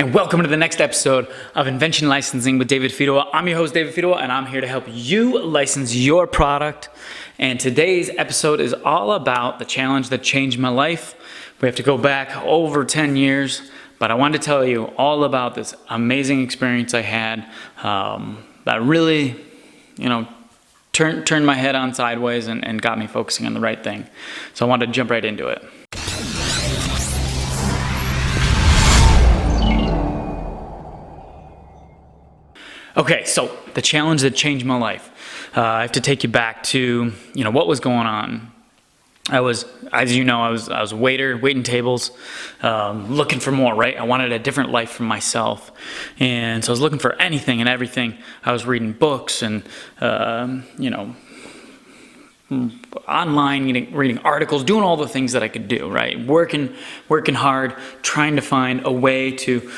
and welcome to the next episode of Invention Licensing with David Fidoa. I'm your host, David Fidoa, and I'm here to help you license your product. And today's episode is all about the challenge that changed my life. We have to go back over 10 years, but I wanted to tell you all about this amazing experience I had that really, turned my head on sideways and got me focusing on the right thing. So I wanted to jump right into it. Okay, so the challenge that changed my life. I have to take you back to, what was going on. I was a waiter, waiting tables, looking for more, right? I wanted a different life for myself. And so I was looking for anything and everything. I was reading books and, online, reading articles, doing all the things that I could do, right? Working hard, trying to find a way to,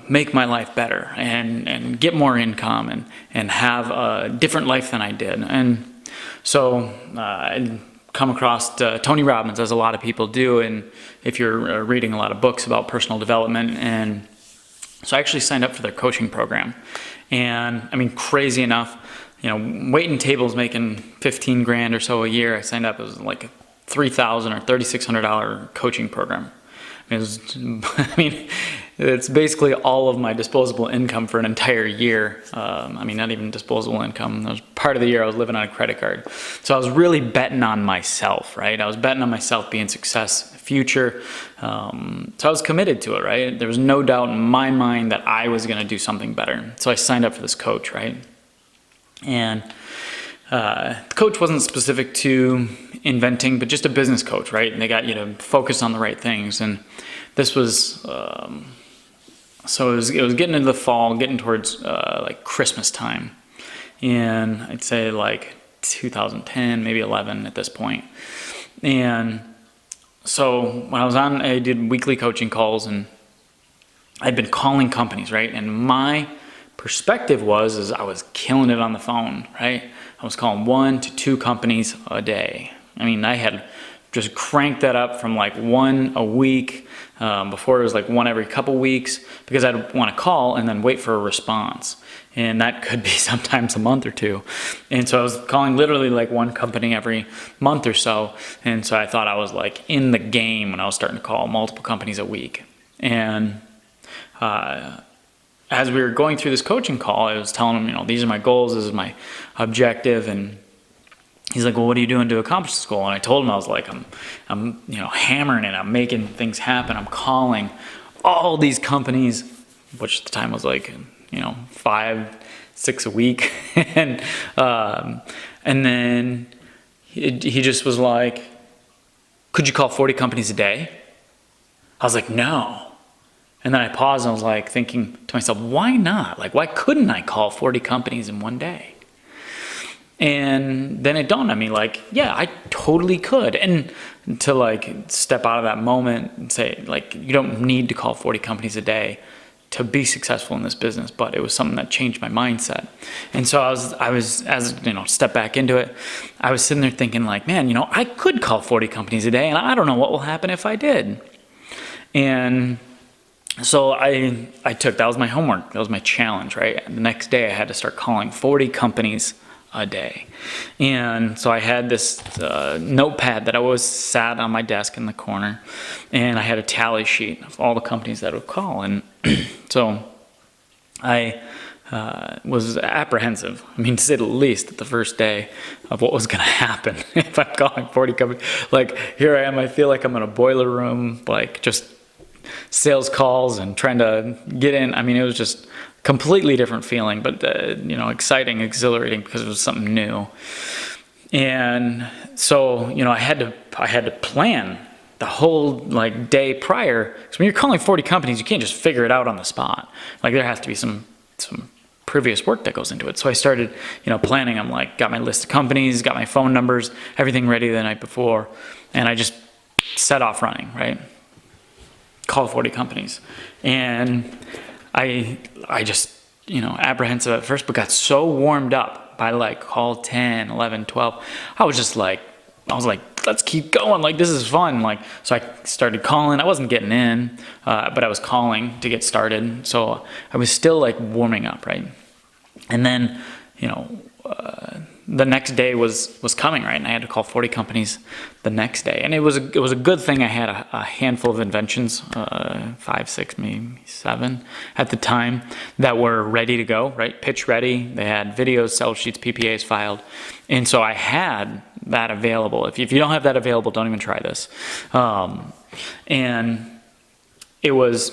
make my life better and get more income and have a different life than I did. And so I'd come across Tony Robbins, as a lot of people do, and if you're reading a lot of books about personal development. And so I actually signed up for their coaching program. And crazy enough, waiting tables making 15 grand or so a year. I signed up. It was like a $3,000 or $3,600 coaching program. It's basically all of my disposable income for an entire year. Not even disposable income. That was part of the year I was living on a credit card. So I was really betting on myself, right? I was betting on myself being success in the future. So I was committed to it, right? There was no doubt in my mind that I was going to do something better. So I signed up for this coach, right? And the coach wasn't specific to inventing, but just a business coach, right? And they got you to focus on the right things. And this was, so it was getting into the fall, getting towards like Christmas time. And I'd say like 2010, maybe 11 at this point. And so when I did weekly coaching calls, and I'd been calling companies, right? And my perspective was I was killing it on the phone, right? I was calling 1 to 2 companies a day. I had just cranked that up from like 1 a week. Before it was like 1 every couple weeks, because I'd want to call and then wait for a response. And that could be sometimes a month or 2. And so I was calling literally like 1 company every month or so. And so I thought I was like in the game when I was starting to call multiple companies a week. And as we were going through this coaching call, I was telling him, these are my goals, this is my objective. And he's like, well, what are you doing to accomplish this goal? And I told him, I was like, I'm hammering it. I'm making things happen. I'm calling all these companies, which at the time was like, 5, 6 a week. And then he just was like, could you call 40 companies a day? I was like, no. And then I paused and I was like thinking to myself, why not? Like, why couldn't I call 40 companies in one day? And then it dawned on me, like, yeah, I totally could. And to like step out of that moment and say, like, you don't need to call 40 companies a day to be successful in this business. But it was something that changed my mindset. And so I was step back into it, I was sitting there thinking like, man, I could call 40 companies a day, and I don't know what will happen if I did. And so I took, that was my homework. That was my challenge, right? The next day I had to start calling 40 companies a day. And so I had this notepad that I always sat on my desk in the corner, and I had a tally sheet of all the companies that I would call. And so I was apprehensive, to say the least, at the first day of what was going to happen if I'm calling 40 companies. Like, here I am, I feel like I'm in a boiler room, like just sales calls and trying to get in. It was just completely different feeling, but exciting, exhilarating, because it was something new. And so I had to plan the whole like day prior, because when you're calling 40 companies, you can't just figure it out on the spot. Like, there has to be some previous work that goes into it. So I started planning. I'm like, got my list of companies, got my phone numbers, everything ready the night before, and I just set off running, right? Call 40 companies. And I just, apprehensive at first, but got so warmed up by like call 10, 11, 12. I was like let's keep going. Like, this is fun. Like, so I started calling. I wasn't getting in, but I was calling to get started. So I was still like warming up, right? And then, the next day was coming, right? And I had to call 40 companies the next day. And it was a good thing I had a handful of inventions, 5, 6, maybe 7 at the time, that were ready to go, right? Pitch ready. They had videos, sell sheets, PPAs filed. And so I had that available. If you don't have that available, don't even try this. And it was...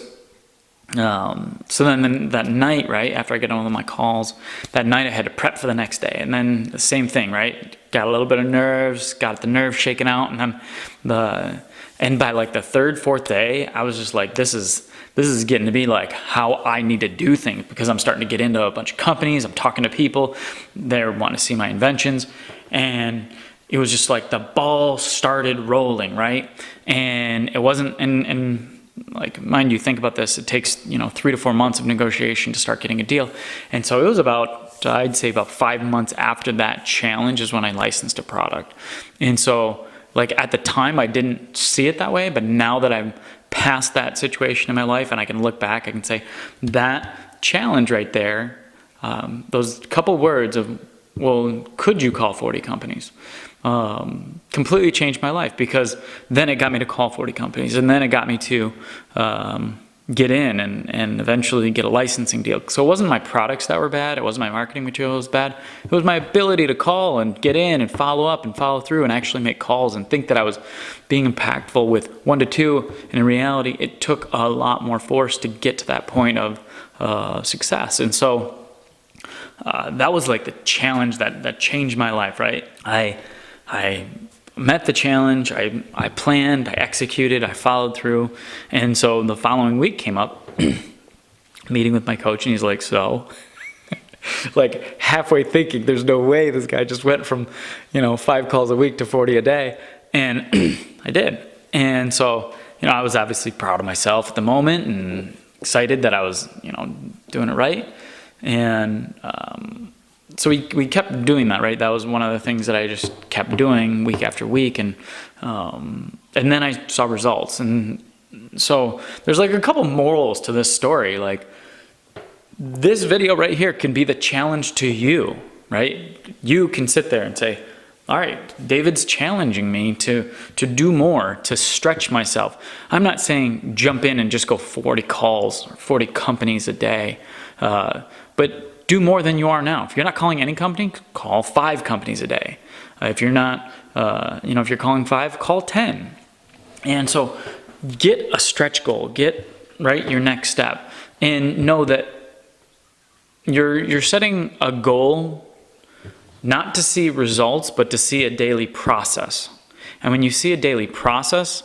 so then that night, right, after I get on with my calls, that night I had to prep for the next day. And then the same thing, right? Got a little bit of nerves, got the nerves shaken out. And then and by like the third, fourth day, I was just like, this is getting to be like how I need to do things, because I'm starting to get into a bunch of companies. I'm talking to people. They're wanting to see my inventions. And it was just like the ball started rolling, right? And it wasn't, and like, mind you, think about this, it takes 3 to 4 months of negotiation to start getting a deal. And so it was I'd say about 5 months after that challenge is when I licensed a product. And so like at the time I didn't see it that way, but now that I'm past that situation in my life and I can look back, I can say that challenge right there, those couple words of, well, could you call 40 companies? Completely changed my life, because then it got me to call 40 companies, and then it got me to get in and eventually get a licensing deal. So it wasn't my products that were bad, it wasn't my marketing materials bad, it was my ability to call and get in and follow up and follow through and actually make calls and think that I was being impactful with 1 to 2, and in reality it took a lot more force to get to that point of success. And so that was like the challenge that changed my life, right? I met the challenge, I planned, I executed, I followed through. And so the following week came up, meeting with my coach, and he's like, so, like halfway thinking, there's no way this guy just went from, 5 calls a week to 40 a day. And I did. And so, I was obviously proud of myself at the moment and excited that I was, doing it right. And, so we kept doing that, right? That was one of the things that I just kept doing week after week, and then I saw results. And so there's like a couple morals to this story. Like, this video right here can be the challenge to you, right? You can sit there and say, all right, David's challenging me to do more, to stretch myself. I'm not saying jump in and just go 40 calls or 40 companies a day, but do more than you are now. If you're not calling any company, call 5 companies a day. If you're not, if you're calling 5, call 10. And so get a stretch goal, get right your next step, and know that you're setting a goal not to see results, but to see a daily process. And when you see a daily process,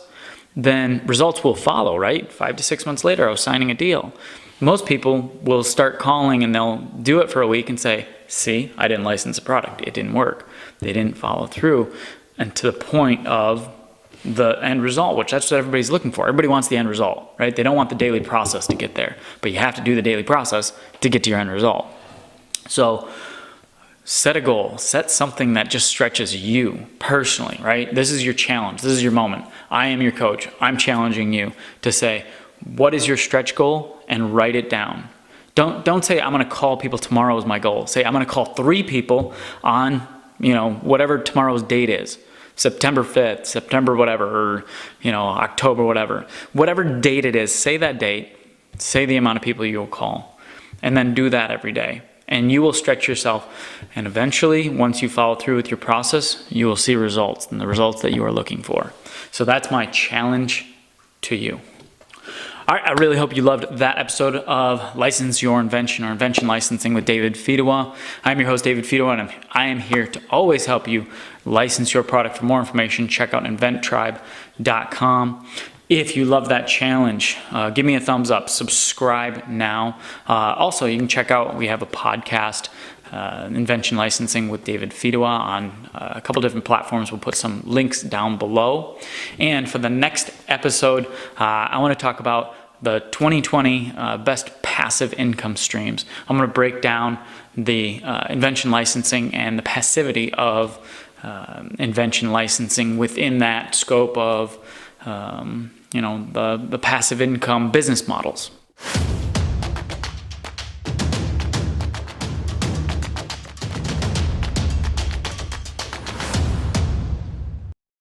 then results will follow, right? 5 to 6 months later, I was signing a deal. Most people will start calling and they'll do it for a week and say, see, I didn't license a product. It didn't work. They didn't follow through. And to the point of the end result, which that's what everybody's looking for. Everybody wants the end result, right? They don't want the daily process to get there. But you have to do the daily process to get to your end result. So set a goal. Set something that just stretches you personally, right? This is your challenge. This is your moment. I am your coach. I'm challenging you to say, what is your stretch goal? And write it down. Don't say, I'm going to call people tomorrow is my goal. Say, I'm going to call 3 people on, whatever tomorrow's date is. September 5th, September whatever, or, October whatever. Whatever date it is, say that date. Say the amount of people you'll call. And then do that every day. And you will stretch yourself. And eventually, once you follow through with your process, you will see results, and the results that you are looking for. So that's my challenge to you. All right, I really hope you loved that episode of License Your Invention, or Invention Licensing with David Fedewa. I'm your host, David Fedewa, and I am here to always help you license your product. For more information, check out inventtribe.com. If you love that challenge, give me a thumbs up, subscribe now. Also, you can check out, we have a podcast, Invention Licensing with David Fedewa, on a couple different platforms. We'll put some links down below. And for the next episode, I want to talk about the 2020 best passive income streams. I'm going to break down the invention licensing and the passivity of invention licensing within that scope of, the passive income business models.